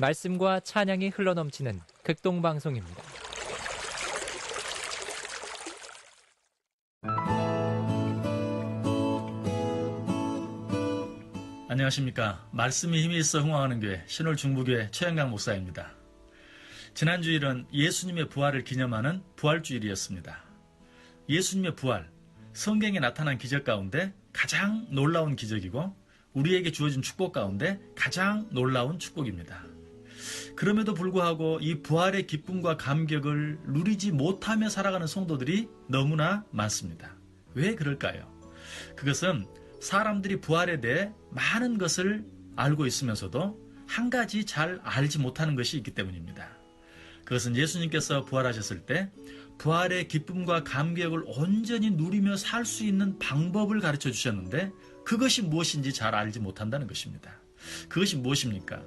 말씀과 찬양이 흘러넘치는 극동방송입니다. 안녕하십니까. 말씀이 힘이 있어 흥황하는 교회 신월중부교회 최영강 목사입니다. 지난 주일은 예수님의 부활을 기념하는 부활주일이었습니다. 예수님의 부활, 성경에 나타난 기적 가운데 가장 놀라운 기적이고 우리에게 주어진 축복 가운데 가장 놀라운 축복입니다. 그럼에도 불구하고 이 부활의 기쁨과 감격을 누리지 못하며 살아가는 성도들이 너무나 많습니다. 왜 그럴까요? 그것은 사람들이 부활에 대해 많은 것을 알고 있으면서도 한 가지 잘 알지 못하는 것이 있기 때문입니다. 그것은 예수님께서 부활하셨을 때 부활의 기쁨과 감격을 온전히 누리며 살 수 있는 방법을 가르쳐 주셨는데 그것이 무엇인지 잘 알지 못한다는 것입니다. 그것이 무엇입니까?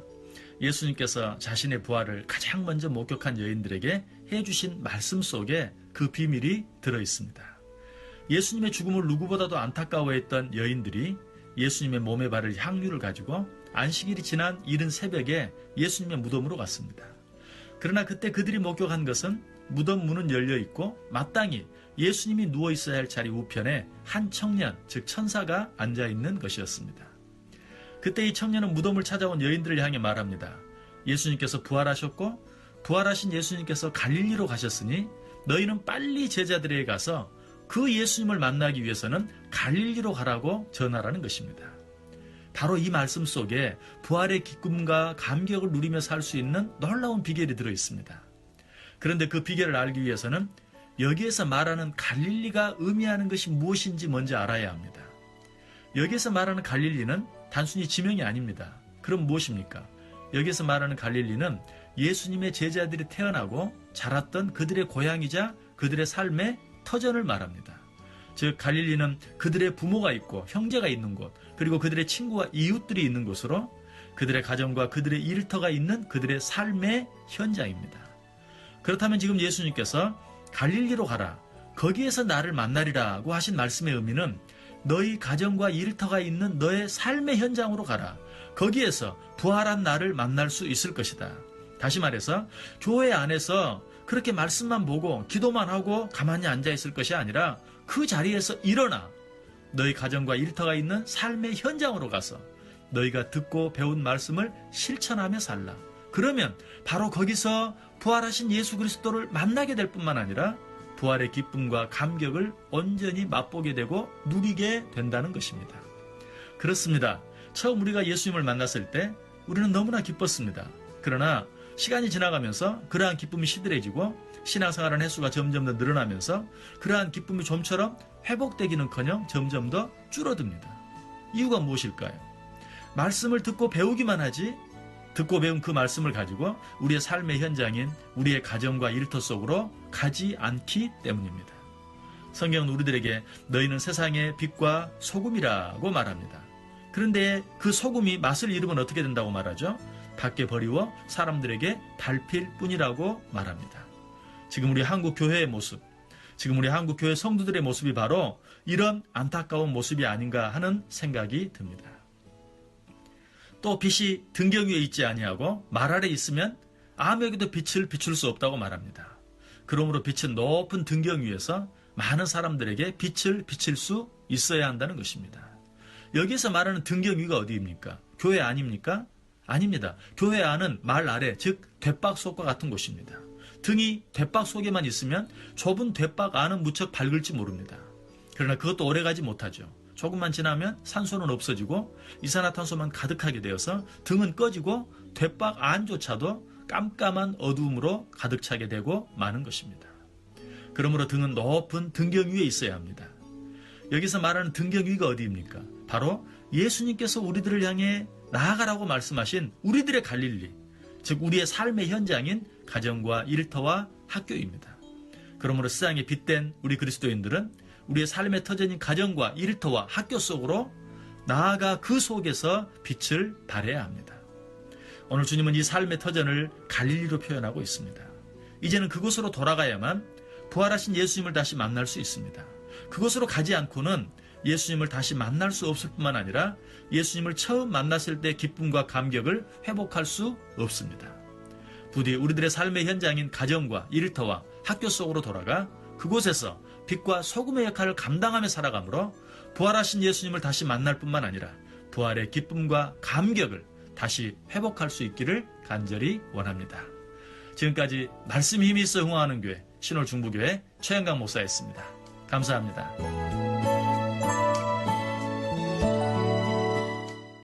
예수님께서 자신의 부활을 가장 먼저 목격한 여인들에게 해주신 말씀 속에 그 비밀이 들어있습니다. 예수님의 죽음을 누구보다도 안타까워했던 여인들이 예수님의 몸에 바를 향유를 가지고 안식일이 지난 이른 새벽에 예수님의 무덤으로 갔습니다. 그러나 그때 그들이 목격한 것은 무덤 문은 열려있고 마땅히 예수님이 누워있어야 할 자리 우편에 한 청년, 즉 천사가 앉아있는 것이었습니다. 그때 이 청년은 무덤을 찾아온 여인들을 향해 말합니다. 예수님께서 부활하셨고 부활하신 예수님께서 갈릴리로 가셨으니 너희는 빨리 제자들에게 가서 그 예수님을 만나기 위해서는 갈릴리로 가라고 전하라는 것입니다. 바로 이 말씀 속에 부활의 기쁨과 감격을 누리며 살 수 있는 놀라운 비결이 들어있습니다. 그런데 그 비결을 알기 위해서는 여기에서 말하는 갈릴리가 의미하는 것이 무엇인지 먼저 알아야 합니다. 여기에서 말하는 갈릴리는 단순히 지명이 아닙니다. 그럼 무엇입니까? 여기에서 말하는 갈릴리는 예수님의 제자들이 태어나고 자랐던 그들의 고향이자 그들의 삶의 터전을 말합니다. 즉 갈릴리는 그들의 부모가 있고 형제가 있는 곳, 그리고 그들의 친구와 이웃들이 있는 곳으로 그들의 가정과 그들의 일터가 있는 그들의 삶의 현장입니다. 그렇다면 지금 예수님께서 갈릴리로 가라, 거기에서 나를 만나리라고 하신 말씀의 의미는 너희 가정과 일터가 있는 너의 삶의 현장으로 가라, 거기에서 부활한 나를 만날 수 있을 것이다. 다시 말해서 교회 안에서 그렇게 말씀만 보고 기도만 하고 가만히 앉아있을 것이 아니라 그 자리에서 일어나 너희 가정과 일터가 있는 삶의 현장으로 가서 너희가 듣고 배운 말씀을 실천하며 살라. 그러면 바로 거기서 부활하신 예수 그리스도를 만나게 될 뿐만 아니라 부활의 기쁨과 감격을 온전히 맛보게 되고 누리게 된다는 것입니다. 그렇습니다. 처음 우리가 예수님을 만났을 때 우리는 너무나 기뻤습니다. 그러나 시간이 지나가면서 그러한 기쁨이 시들해지고 신앙생활의 횟수가 점점 더 늘어나면서 그러한 기쁨이 좀처럼 회복되기는커녕 점점 더 줄어듭니다. 이유가 무엇일까요? 말씀을 듣고 배우기만 하지 듣고 배운 그 말씀을 가지고 우리의 삶의 현장인 우리의 가정과 일터 속으로 가지 않기 때문입니다. 성경은 우리들에게 너희는 세상의 빛과 소금이라고 말합니다. 그런데 그 소금이 맛을 잃으면 어떻게 된다고 말하죠? 밖에 버리워 사람들에게 밟힐 뿐이라고 말합니다. 지금 우리 한국 교회의 모습, 지금 우리 한국 교회 성도들의 모습이 바로 이런 안타까운 모습이 아닌가 하는 생각이 듭니다. 또 빛이 등경 위에 있지 아니하고 말 아래 있으면 아무에게도 빛을 비출 수 없다고 말합니다. 그러므로 빛은 높은 등경 위에서 많은 사람들에게 빛을 비칠 수 있어야 한다는 것입니다. 여기서 말하는 등경 위가 어디입니까? 교회 아닙니까? 아닙니다. 교회 안은 말 아래, 즉 돛박 속과 같은 곳입니다. 등이 돛박 속에만 있으면 좁은 돛박 안은 무척 밝을지 모릅니다. 그러나 그것도 오래가지 못하죠. 조금만 지나면 산소는 없어지고 이산화탄소만 가득하게 되어서 등은 꺼지고 돛박 안조차도 깜깜한 어두움으로 가득 차게 되고 마는 것입니다. 그러므로 등은 높은 등경 위에 있어야 합니다. 여기서 말하는 등경 위가 어디입니까? 바로 예수님께서 우리들을 향해 나아가라고 말씀하신 우리들의 갈릴리, 즉 우리의 삶의 현장인 가정과 일터와 학교입니다. 그러므로 세상에 빛된 우리 그리스도인들은 우리의 삶의 터전인 가정과 일터와 학교 속으로 나아가 그 속에서 빛을 발해야 합니다. 오늘 주님은 이 삶의 터전을 갈릴리로 표현하고 있습니다. 이제는 그곳으로 돌아가야만 부활하신 예수님을 다시 만날 수 있습니다. 그곳으로 가지 않고는 예수님을 다시 만날 수 없을 뿐만 아니라 예수님을 처음 만났을 때 기쁨과 감격을 회복할 수 없습니다. 부디 우리들의 삶의 현장인 가정과 일터와 학교 속으로 돌아가 그곳에서 빛과 소금의 역할을 감당하며 살아가므로 부활하신 예수님을 다시 만날 뿐만 아니라 부활의 기쁨과 감격을 다시 회복할 수 있기를 간절히 원합니다. 지금까지 말씀이 힘이 있어 흥황하는 교회 신홀 중부교회 최영강 목사였습니다. 감사합니다.